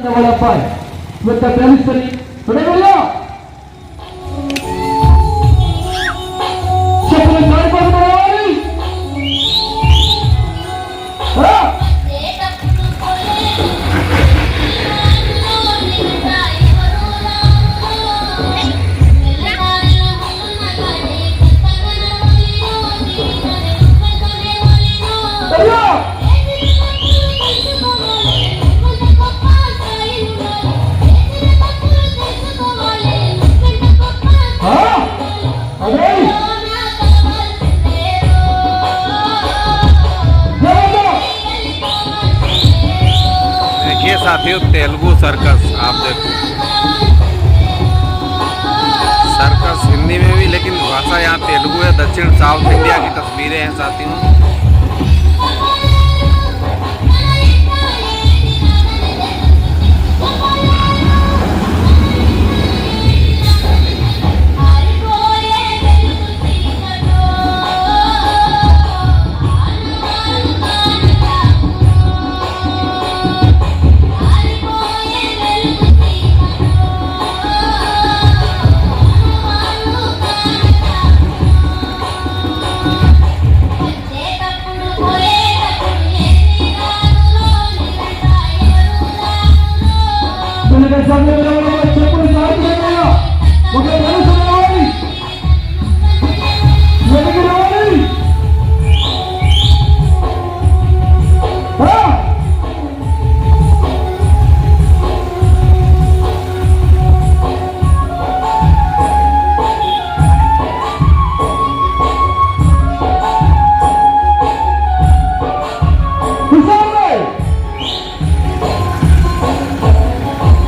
అబ్బాయి with the తెలుస్తుంది చూడగలరా చెప్పలు కారిపోతున్నాయి साथियों तेलुगु सर्कस आप देखो सर्कस हिंदी में भी लेकिन भाषा यहाँ तेलुगु है। दक्षिण साउथ इंडिया की तस्वीरें हैं साथियों।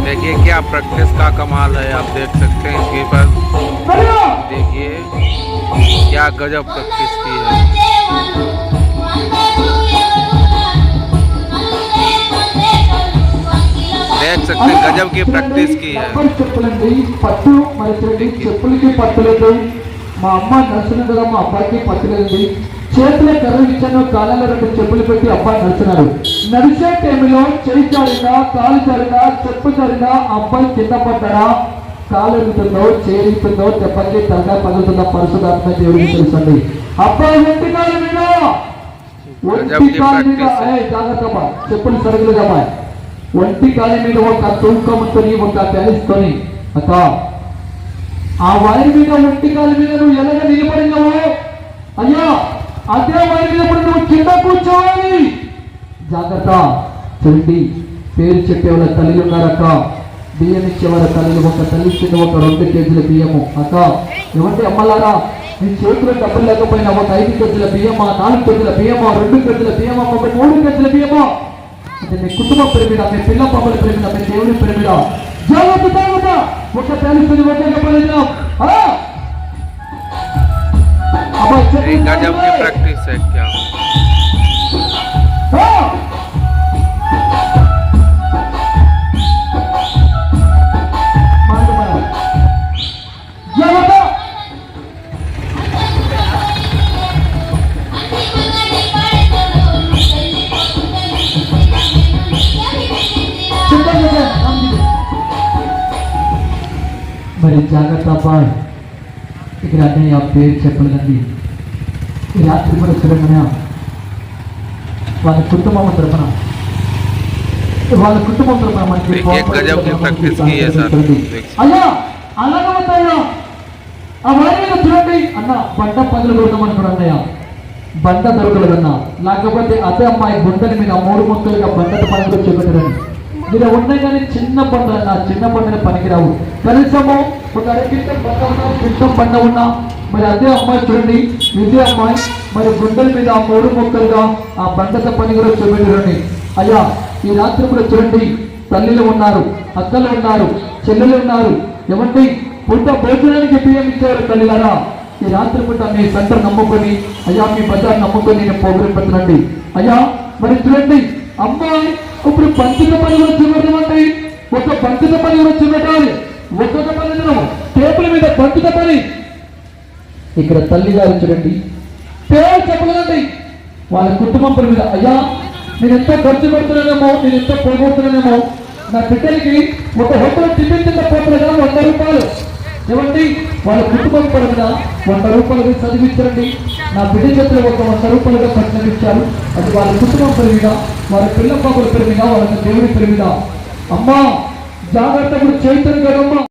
देखिए क्या प्रैक्टिस का कमाल है। आप देख सकते हैं इसके पास देखिए क्या गजब प्रैक्टिस की है। देख सकते हैं गजब की प्रैक्टिस की है। మా అమ్మ నడుస్తున్నారు కదా, మా అబ్బాయికి పట్టలేదండి. చేతిలో కర్రలు ఇచ్చాను, కాళ్ళలో 2 చెప్పులు పెట్టి అబ్బాయి నడుస్తున్నారు. నడిచే టైంలో చెయ్యి జారినా, కాలు జారినా, చెప్పు జారినా అబ్బాయి కింద పడ్డాడా, కాలు ఎరుగుతుందో, చేరుతుందో, దెబ్బకి తలగా పగులుతుందో పరిశుధాత్మ దేవుడికి తెలుసండి. అబ్బాయి ఒంటి కాలు మీద జాగ్రత్త, చెప్పులు సరుగులు అబ్బాయి ఒంటి కాలు మీద ఒక తూకంతో ఒక తెలుసుకొని అక్క ఆ వారి మీద ఒంటి కాలు మీద నువ్వు ఎలాగ నిలబడినావో అయ్యా అదే వారి మీద నువ్వు కింద కూర్చోవాలి. జాగ్రత్త. చూడండి, పేరు చెప్పేవాళ్ళ తల్లిలు ఉన్నారక్క, బియ్యం ఇచ్చేవాళ్ళ తల్లిలు. ఒక తల్లి కింద ఒక 2 కేజీల బియ్యము. అక్క ఏమంటే అమ్మలారా, నీ చేతిలో డబ్బులు లేకపోయినా ఒక 5 కేజీల బియ్యమా, 4 కేజీల బియ్యమా, 2 కేజీల బియ్యమా, ఒక 3 కేజీల బియ్యమా, అంటే మీ కుటుంబం పేరు మీద, మీ పిల్ల పాపల పేరు మీద, మీ దేవుని పేరు మీద జాగ్రత్త. జాగ్రత్త. ఒక తెలుస్తుంది गजब की प्रैक्टिस है क्या। మరి జాగ్రత్త అబ్బాయి. ఇక్కడ అన్నయ్య పేరు చెప్పలేదండి. ఈ రాత్రి కూడా చూడమన్నా వాళ్ళ కుటుంబం తరపున మనకి అయ్యా అలాగవుతాయా ఆ వారి మీద చూడండి అన్న. బండ పదులు కొడతామని కూడా అన్నయ్య, బండ దొరకలేదన్నా. లేకపోతే అదే అమ్మాయి గుండెల మీద 3 ముక్కలుగా బండతో పనులు చూపెట్టరండి. మీరు ఉన్నాయి కానీ చిన్న బండలు అన్న, చిన్న బండలు పనికిరావు. కనీసము ఒక 1 క్వింటల్ బండ ఉన్నా, క్వింటల్ బండ ఉన్నా. మరి అదే అమ్మాయి చూడండి, ఇదే అమ్మాయి మరి గుండెల మీద 3 ముక్కలుగా ఆ బండతో పని కూడా చూపెట్టరండి. అయ్యా ఈ రాత్రి కూడా చూడండి, తల్లిలు ఉన్నారు, అక్కలు ఉన్నారు, చెల్లెలు ఉన్నారు. ఏమంటే పూట భోజనానికి బియ్యం ఇచ్చేవారు తల్లిలారా. ఈ రాత్రి పూట మీ సెంటర్ నమ్ముకొని, అయ్యా మీ బజార్ నమ్ముకొని నేను పోగొట్టుకుంటున్నాండి. అయ్యా మరి చూడండి, అమ్మాయి ఇప్పుడు పంచిత పని కూడా చూపెట్టమంటే ఒక పంచిత పని కూడా చూపెట్టాలి. ఒక్కొక్క పని టేబుల్ మీద పంచిత పని. ఇక్కడ తల్లి గారు చూడండి, పేరు చెప్పలేదండి వాళ్ళ కుటుంబం మీద. అయ్యా నేను ఎంత ఖర్చు పెడుతున్నానేమో, నేను ఎంత పోగొడుతున్నానేమో, నా బిడ్డలకి ఒక హోటల్ టిఫిన్ తిన్న పోతులుగా 100 రూపాయలు ఏమండి వాళ్ళ కుటుంబం పరంగా 100 రూపాయలు చదివించండి. నా బిడ్డ చేతులు ఒక 100 రూపాయలుగా కట్నం ఇచ్చారు. అది వాళ్ళ కుటుంబం పెరిగిన వాళ్ళ పిల్ల పాపల పెరిగిన వాళ్ళకి దేవుడి పెరిగిన అమ్మా జాగ్రత్త చైతన్య కదమ్మా.